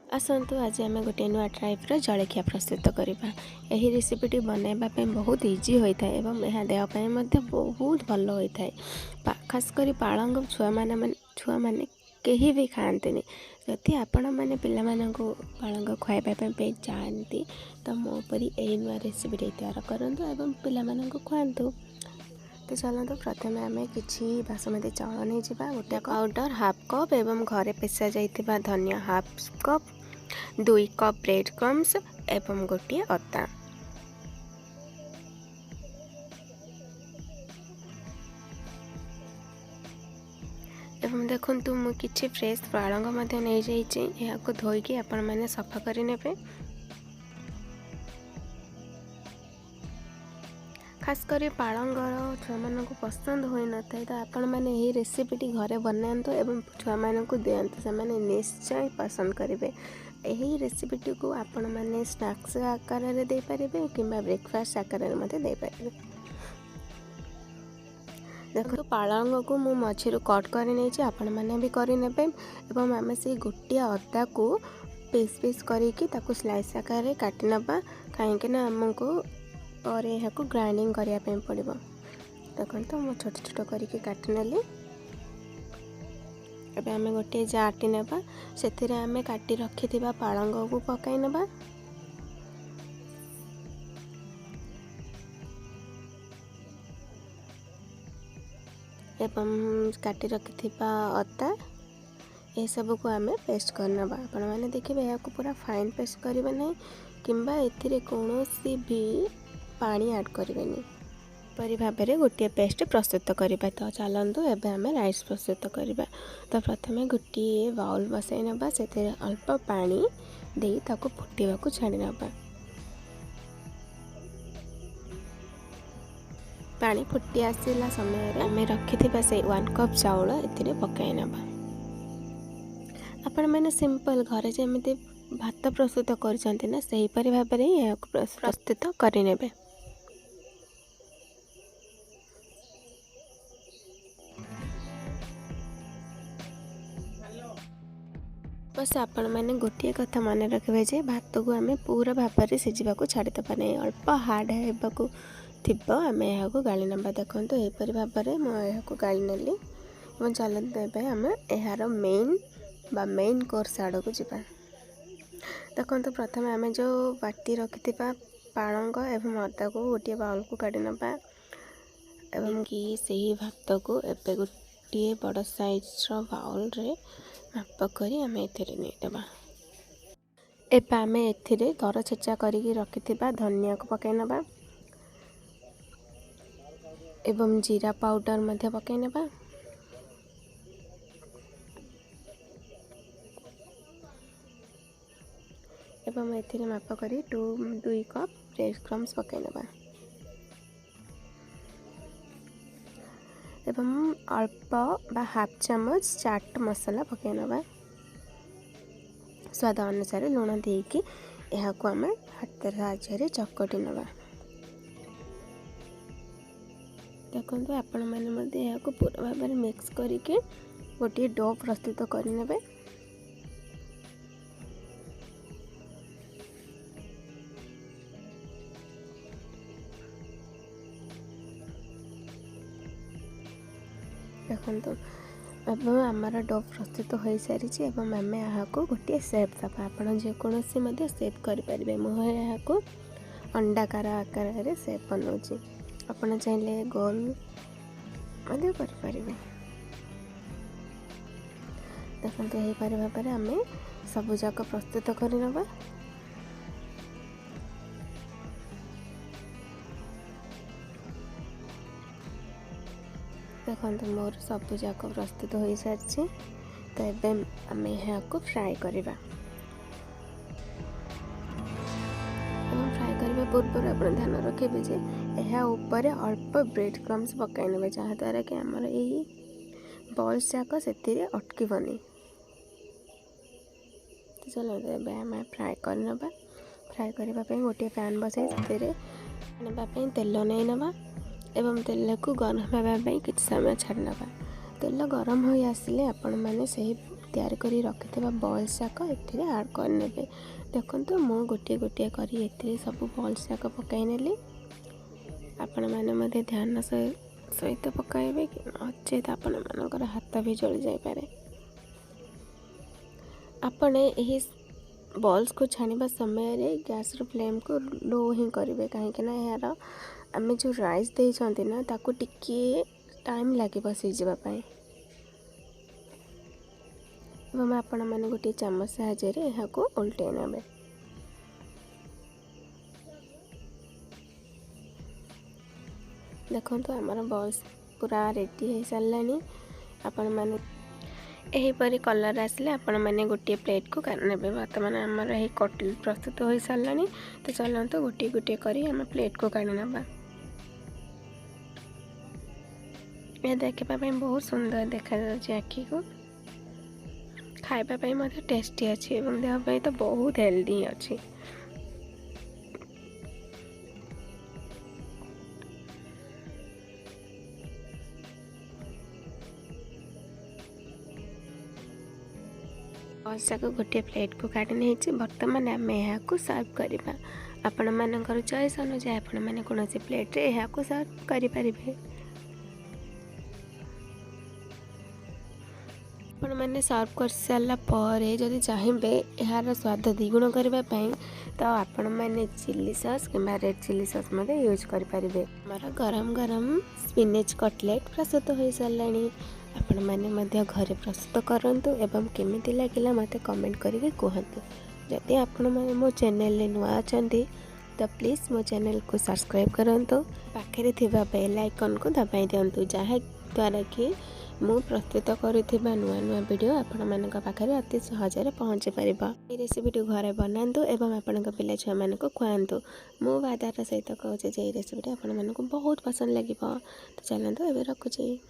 आसतु आज आम गोटे नुआ टाइप्र जलखिया प्रस्तुत करवा। यही रेसिपीटी बनवाई बहुत इजी होता है एवं यह देहपाई बहुत भल होता है। खासकर पालंग छुआ मैंने कहीं भी खाते जदि आपण मैंने पिलामानंकु पालंग खुआइबापी चाहती तो मोपरी यही नुआ रेसिपीटी तैयार करूँ एवं पिलामानंकु खुआतु। तो चलते प्रथम आम कि बासमती चाउल नहीं जावा गोटे पाउडर हाफ कप एवं घरे पेसा जाइथिबा धनिया half cup 2 cup bread crumbs एवं गोटे अदा। एवं देखंतु मु किछि फ्रेश पालंग मध्य नहीं जाइछि याको धोइकी आपण माने सफा करि नेबे। खासकर पालंगर छुआ मानक पसंद हो न था तो आपण मैंने यही रेसिपीटी घरे बनातु एवं छुआ मानक दिंतु से निश्चय पसंद करेंगे। यही रेसिपीटी को आपण मैंने स्नैक्स आकार में दे पारे कि ब्रेकफास्ट आकार में दे पारे। देखो पालंग को मु मझी कट कर आपण मैंने भी करने एवं आम से गोटे अदा को पीस पीस करके स्लाइस आकार में काटि नबा कहीं आमको और यह ग्राइंडिंग करने पड़ो। देखो मुझे छोट छोट करके काटि नेली। एबे आमे गोटे जारटी नेबा से आमे काटी रखी पालंग को पकाई नेबा। एवं काटी रखी अदा ये सब को आमे पेस्ट करनबा। आपण माने देखिबे या को पूरा फाइन पेस्ट करबे नहीं किंबा एथिरे कोनोसी भी पानी ऐड करें परी भाव में गोटे पेस्ट प्रस्तुत करवा। तो चलतु एवं आम राइस प्रस्तुत करवा। तो प्रथम गोटे बाउल बसाई ना से अल्प पानी दे फुटा छाड़ी ना। पानी फुटी आसला समय आम रखी से 1 कप चाउल ए पकई ना। आपण मैंने सिंपल घरे जमी भात प्रस्तुत करना सेहीपरि भाव में प्रस्तुत करे। बस आपण मैंने गोटे कथा मन रखिए जे भात को आम पूरा भाव में सीझा छाड़ीदे नहीं अल्प हार्ड थी आम यहाँ गाड़ी ना। देखो यहपरी भाव में मुझे गाड़ी नेली और चलते आम यार मेन कोर्स आड़ को जावा। देखो प्रथम आम जो बाटी रखी पालंग एवं अदा को गोटे बाउल को काढ़ी ना एवं कि सही भात को एवं गोटे बड़ साइज बाउल रे माप कर आम एदेबा। एवं आम ए दर छेचा करके रखी धनिया को पकई ना एवं जीरा पाउडर मध्य पकई ना। एवं ए माप कर 2 कप ब्रेड क्रम्स पकई ना एवं अल्प बा हाफ चामच चाट मसला पकई ना। स्वाद अनुसार लुण देकी यह आम हाथ साहाय्य चकटी ना। देखो आपण मैंने यह पूरा भाव में मिक्स करके गोटे डो प्रस्तुत करने। देखो एवं आमर डो प्रस्तुत हो सारी एवं आम यहाँ गोटे सेप दबा। आप जेकोसी सेप करेंगे मुझे यहाँ अंडाकार आकार में सेप बनाऊँगी आपड़ चाहिए गोल करें। देखो यहीपरि भाव में आम सबूक प्रस्तुत करनबा। देखो मोर सब जाक प्रस्तुत हो सारी तो एवं आम यहाँ फ्राए करवा। फ्राए करने पूर्व आप ध्यान रखिए जे यह उपर अल्प ब्रेड क्रम्स पकई ने जहाद्वारा कि आमर यही बल्स जाक से अटकबनी। तो चलो आम फ्राए करनबा। फ्राए करने गोटे पैन बसाई से तेल नहीं नवा एवं तेल को गरम होगापी कि समय छाड़ी ना। तेल गरम हो आसिले आपण मैंने से तैयार करी रखिଥିବା बॉल्स जाक एथिरे ऐड करनेबे। देखंतु मु गोटे गोटे करी एथिरे सब बॉल्स जाक पकाई नेली। आपण माने मते ध्यान सहित पकाइबे कि नचेत आपण मानकर हाथ भी जली जाय पारे। आपण एही बॉल्स को छानिबा समय रे गैस रो फ्लेम को लो ही करिवे, काहे ना यार आमे जो राइस दे छंती ना ताको टिके टाइम लागिबो सिजिबा पई। हम आपण माने गोटे चम्मच साहाय्य रे एहा को उल्टे नेबे। देखंतु हमर बॉल्स पूरा रेडी हो सारलानी। आपण माने एहीपरी कलर आसले आपण मैंने गोटे प्लेट को काढ़ने। बर्तमान आमर यही कटली प्रस्तुत हो सारानी। तो चलते गोटे गोटे करी आम प्लेट को काढ़ी ना। यह देखापी बहुत सुंदर देखा आखि को, खाइबापी मत टेस्टी अच्छी और देहपाई तो बहुत हेल्दी अच्छी। को गोटे प्लेट को काढ़ी नहीं। बर्तमान आम यहाँ को सर्व करवा। आपण मानकर चॉइस अनुसार आपण मैंने कौन सी प्लेट रे यहाँ को सर्व करें। आपण मैंने सर्व कर सारा पर जदि चाहिए यार स्वाद द्विगुण करने तो आपण मैंने चिली सॉस कि रेड चिली सॉस यूज करें। हमारा गरम गरम स्पिनेच कटलेट प्रस्तुत हो सारानी। आपण मैंने घरे प्रस्तुत करंतु एवं केमिति लागिला मते कमेंट करके कहतु। जदि आपण मो चैनल नुआ अछंती तो प्लीज़ मो चैनल को सब्सक्राइब करंतु। पाखे थिबा बेल आइकन को दबाई दियंतु, जहाँ द्वारा कि मु प्रस्तुत करुथिबा नुआ नुआ वीडियो आपण मानक पाखरे अति सहजरे पहुँची परिबा। ए रेसिपी घरे बनातु एवं आपण पिला छुआ मानक खुआंतु। मु वादार सहित कहूँ जे रेसिपी आपण मानक बहुत पसंद लगिबो। तो चलतु एबे रखुची।